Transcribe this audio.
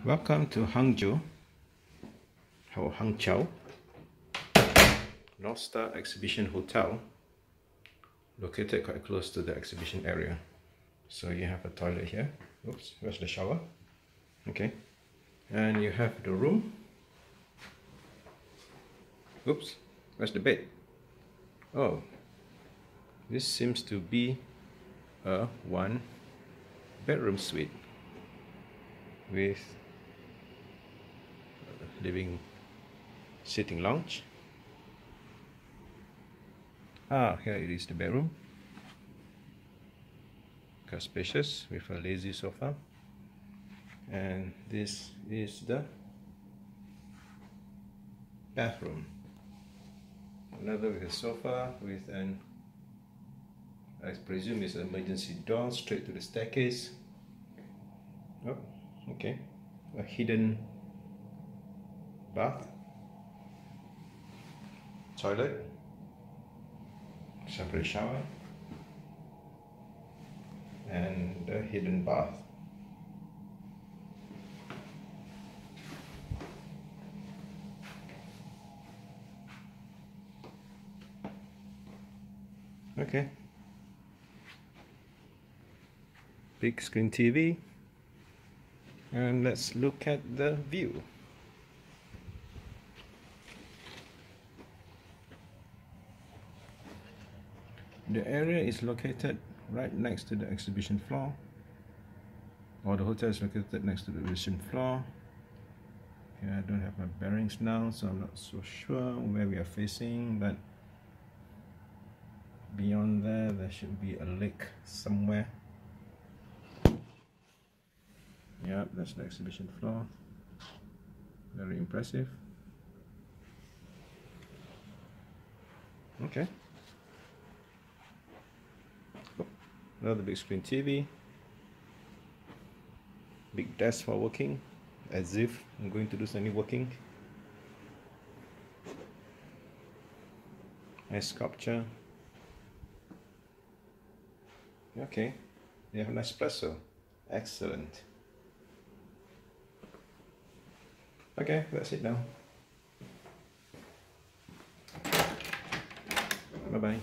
Welcome to Hangzhou or Hangzhou North Star Exhibition Hotel, located quite close to the exhibition area. So you have a toilet here. Oops, where's the shower? Okay, and you have the room. Oops, where's the bed? Oh, this seems to be a one bedroom suite with living sitting lounge. Here it is, the bedroom. Quite spacious with a lazy sofa, and this is the bathroom. Another with a sofa with an, I presume is an emergency door straight to the staircase. Oh, okay, a hidden bath, toilet, separate shower, and a hidden bath. Okay, big screen TV, and let's look at the view. The area is located right next to the exhibition floor, or the hotel is located next to the exhibition floor. Okay, I don't have my bearings now, so I'm not so sure where we are facing, but beyond there should be a lake somewhere. Yep, that's the exhibition floor. Very impressive. Okay. Another big screen TV. Big desk for working, as if I'm going to do some working. Nice sculpture. Okay, they have an espresso. Excellent. Okay, that's it now. Bye bye.